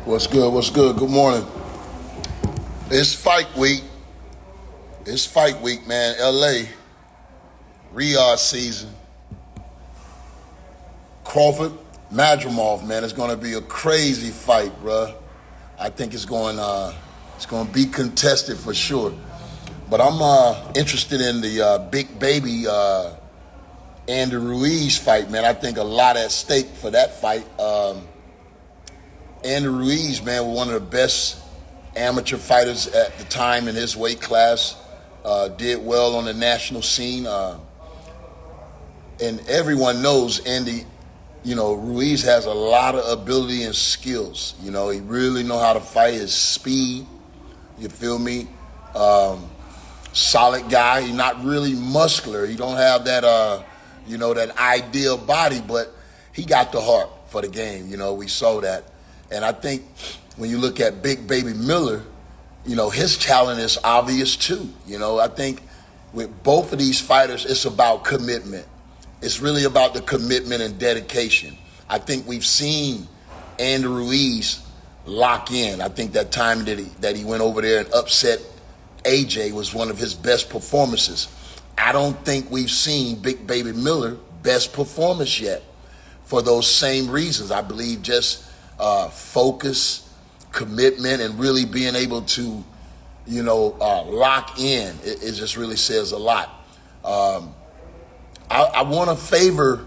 What's good? What's good? Good morning. It's fight week. It's fight week, man. LA, Riyadh season. Crawford, Madrimov, man. It's gonna be a crazy fight, bruh. I think it's going to be contested for sure. But I'm interested in the big baby Andy Ruiz fight, man. I think a lot at stake for that fight. Andy Ruiz, man, was one of the best amateur fighters at the time in his weight class. Did well on the national scene. And everyone knows Andy, Ruiz has a lot of ability and skills. He really know how to fight. His speed, you feel me? Solid guy. He's not really muscular. He don't have that, that ideal body, but he got the heart for the game. We saw that. And I think when you look at Big Baby Miller, his talent is obvious too. I think with both of these fighters, it's about commitment. It's really about the commitment and dedication. I think we've seen Andy Ruiz lock in. I think that time that he went over there and upset AJ was one of his best performances. I don't think we've seen Big Baby Miller best performance yet for those same reasons. I believe just focus, commitment, and really being able to, lock in. It just really says a lot. I want to favor,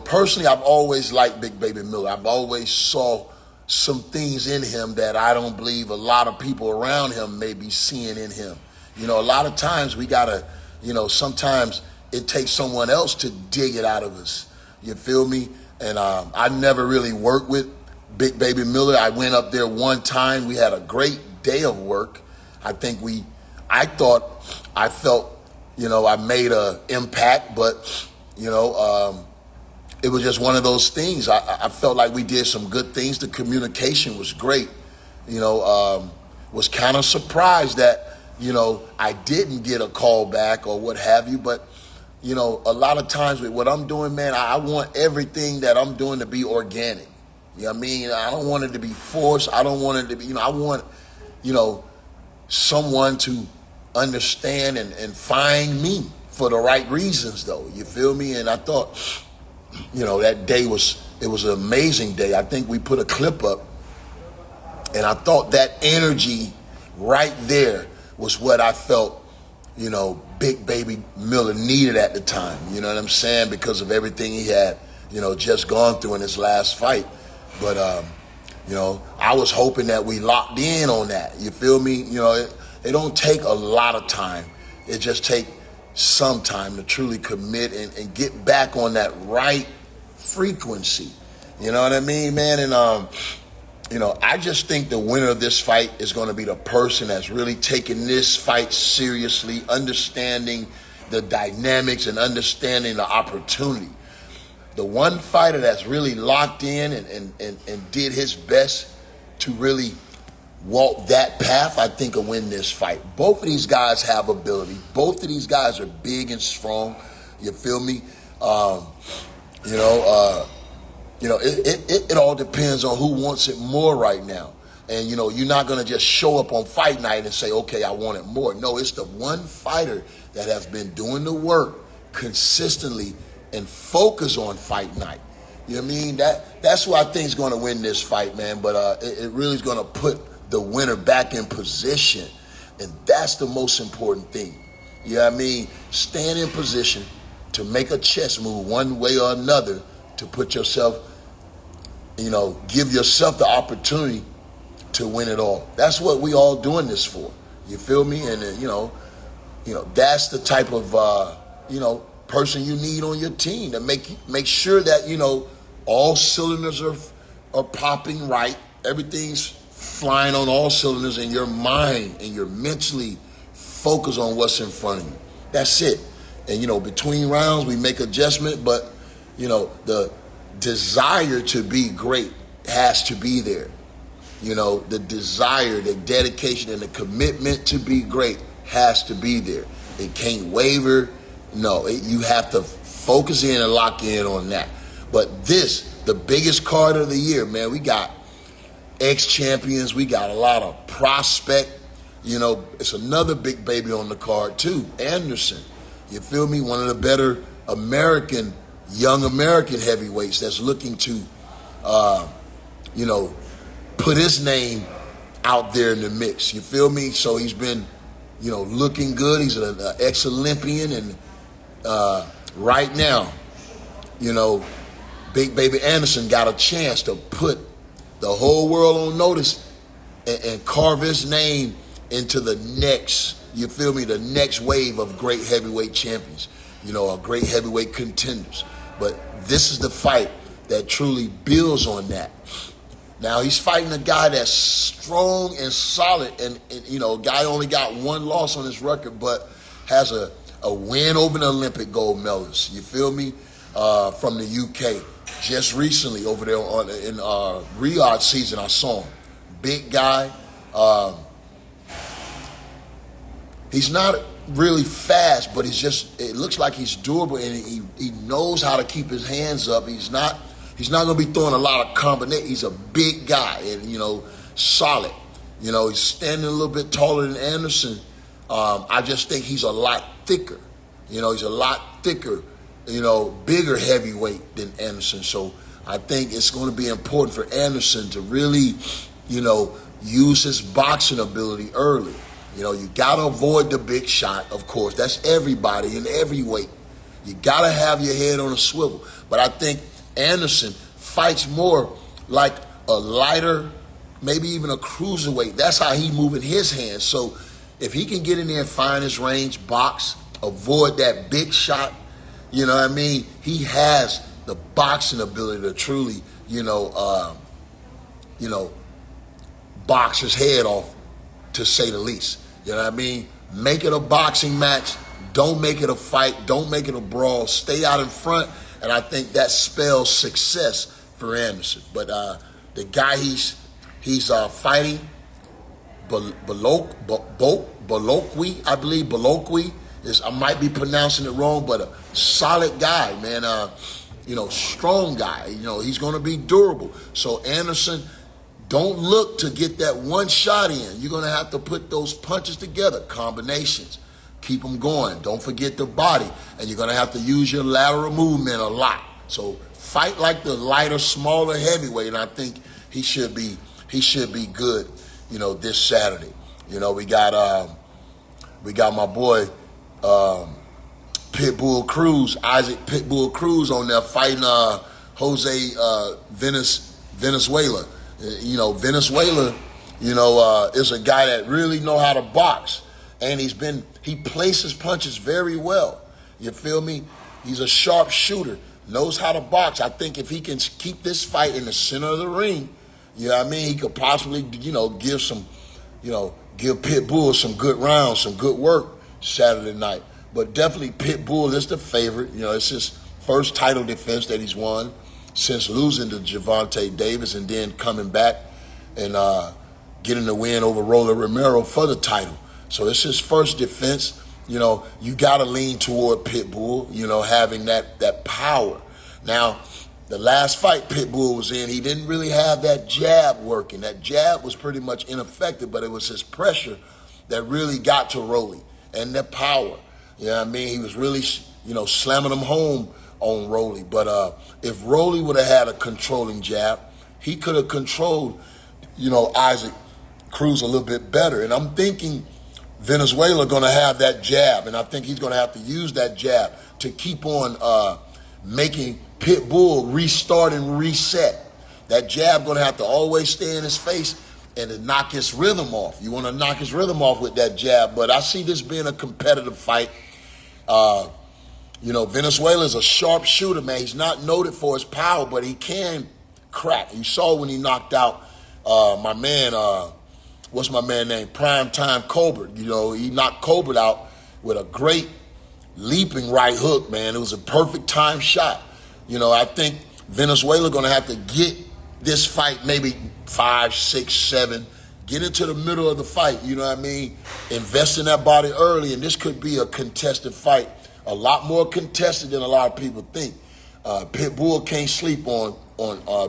personally, I've always liked Big Baby Miller. I've always saw some things in him that I don't believe a lot of people around him may be seeing in him. A lot of times we got to, sometimes it takes someone else to dig it out of us. You feel me? And I never really worked with Big Baby Miller. I went up there one time. We had a great day of work. I felt, I made an impact, but, it was just one of those things. I felt like we did some good things. The communication was great. Was kind of surprised that, I didn't get a call back or what have you. But, a lot of times with what I'm doing, man, I want everything that I'm doing to be organic. You know what I mean? I don't want it to be forced. I don't want it to be, I want, someone to understand and find me for the right reasons, though. You feel me? And I thought, that day was an amazing day. I think we put a clip up, and I thought that energy right there was what I felt, Big Baby Miller needed at the time. You know what I'm saying? Because of everything he had, just gone through in his last fight. But, I was hoping that we locked in on that. You feel me? It don't take a lot of time. It just take some time to truly commit and get back on that right frequency. You know what I mean, man? And, I just think the winner of this fight is going to be the person that's really taking this fight seriously, understanding the dynamics and understanding the opportunity. The one fighter that's really locked in and did his best to really walk that path, I think will win this fight. Both of these guys have ability. Both of these guys are big and strong. You feel me? It all depends on who wants it more right now. And, you're not going to just show up on fight night and say, okay, I want it more. No, it's the one fighter that has been doing the work consistently and focus on fight night. You know what I mean? That's who I think is going to win this fight, man. But it really is going to put the winner back in position. And that's the most important thing. You know what I mean? Stand in position to make a chess move one way or another to put yourself, give yourself the opportunity to win it all. That's what we all doing this for. You feel me? And, that's the type of, person you need on your team to make sure that, all cylinders are popping right. Everything's flying on all cylinders in your mind, and you're mentally focused on what's in front of you. That's it. And, between rounds, we make adjustment, but, the desire to be great has to be there. The desire, the dedication, and the commitment to be great has to be there. It can't waver. No, you have to focus in and lock in on that. But the biggest card of the year, man, we got ex-champions. We got a lot of prospect. You know, it's another big baby on the card too, Anderson. You feel me? One of the better young American heavyweights that's looking to, put his name out there in the mix. You feel me? So he's been, looking good. He's an ex-Olympian, and right now, Big Baby Anderson got a chance to put the whole world on notice and carve his name into the next, the next wave of great heavyweight champions, great heavyweight contenders. But this is the fight that truly builds on that. Now, he's fighting a guy that's strong and solid, and a guy only got one loss on his record, but has a win over the Olympic gold medalist, you feel me, from the UK. Just recently over there in Riyadh season, I saw him. Big guy. He's not really fast, but it looks like he's durable, and he knows how to keep his hands up. He's not going to be throwing a lot of combination. He's a big guy and, solid. He's standing a little bit taller than Anderson. I just think he's a lot thicker. He's a lot thicker, bigger heavyweight than Anderson. So I think it's going to be important for Anderson to really, use his boxing ability early. You got to avoid the big shot, of course. That's everybody in every weight. You got to have your head on a swivel. But I think Anderson fights more like a lighter, maybe even a cruiserweight. That's how he moving his hands. So if he can get in there and find his range, box, avoid that big shot, he has the boxing ability to truly, box his head off, to say the least. Make it a boxing match. Don't make it a fight. Don't make it a brawl. Stay out in front, and I think that spells success for Anderson. But the guy he's fighting, Bolokwi, I believe, Bolokwi, I might be pronouncing it wrong, but a solid guy, man. Strong guy. He's going to be durable. So Anderson, don't look to get that one shot in. You're going to have to put those punches together, combinations. Keep them going. Don't forget the body. And you're going to have to use your lateral movement a lot. So fight like the lighter, smaller heavyweight, and I think he should be good, this Saturday. We got my boy Pitbull Cruz, Isaac Pitbull Cruz on there fighting Jose Valenzuela. Venezuela, is a guy that really know how to box, and he places punches very well. You feel me? He's a sharp shooter, knows how to box. I think if he can keep this fight in the center of the ring, he could possibly, give Pitbull some good rounds, some good work Saturday night. But definitely Pitbull is the favorite. It's his first title defense that he's won since losing to Gervonta Davis and then coming back and getting the win over Roller Romero for the title. So it's his first defense. You got to lean toward Pitbull, having that power. Now, the last fight Pitbull was in, he didn't really have that jab working. That jab was pretty much ineffective, but it was his pressure that really got to Rolly and the power. He was really, slamming him home on Rolly. But if Rolly would have had a controlling jab, he could have controlled, Isaac Cruz a little bit better. And I'm thinking Venezuela going to have that jab, and I think he's going to have to use that jab to keep on making Pitbull restart and reset. That jab going to have to always stay in his face and to knock his rhythm off. You want to knock his rhythm off with that jab, but I see this being a competitive fight. Venezuela is a sharp shooter, man. He's not noted for his power, but he can crack. You saw when he knocked out my man, what's my man name? Primetime Colbert. He knocked Colbert out with a great leaping right hook, man. It was a perfect time shot. I think Venezuela going to have to get this fight maybe 5, 6, 7, get into the middle of the fight, invest in that body early, and this could be a contested fight, a lot more contested than a lot of people think. Pitbull can't sleep on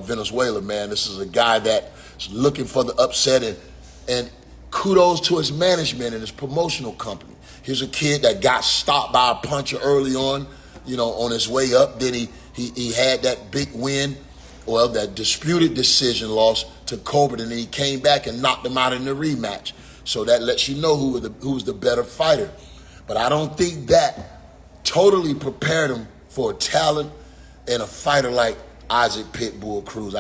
Venezuela, man. This is a guy that looking for the upset, and kudos to his management and his promotional company. Here's a kid that got stopped by a puncher early on, on his way up. Then he had that big win, that disputed decision loss to Colbert, and then he came back and knocked him out in the rematch. So that lets you know who was the better fighter. But I don't think that totally prepared him for a talent and a fighter like Isaac Pitbull Cruz.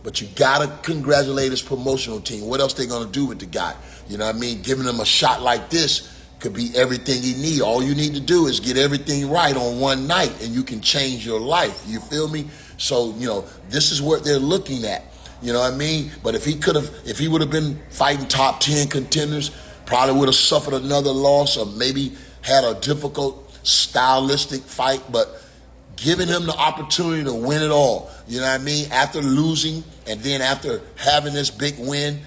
But you gotta congratulate his promotional team. What else they gonna do with the guy? You know what I mean? Giving him a shot like this could be everything he need. All you need to do is get everything right on one night, and you can change your life. You feel me? So, this is what they're looking at. You know what I mean? But if he would have been fighting top 10 contenders, probably would have suffered another loss, or maybe had a difficult stylistic fight. But giving him the opportunity to win it all, you know what I mean? After losing and then after having this big win,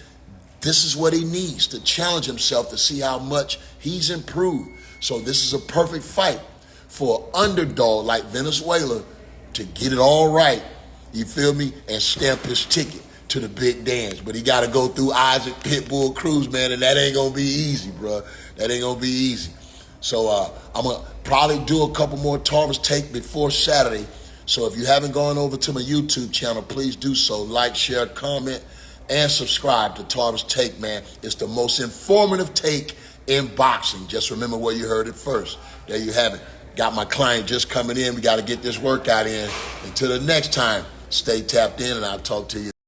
this is what he needs to challenge himself to see how much he's improved. So this is a perfect fight for an underdog like Valenzuela to get it all right, you feel me, and stamp his ticket to the big dance. But he got to go through Isaac Pitbull Cruz, man, and that ain't going to be easy, bro. That ain't going to be easy. So I'm going to probably do a couple more Tarver's Take before Saturday. So if you haven't gone over to my YouTube channel, please do so. Like, share, comment, and subscribe to Tarver's Take, man. It's the most informative take in boxing. Just remember where you heard it first. There you have it. Got my client just coming in. We got to get this workout in. Until the next time, stay tapped in, and I'll talk to you.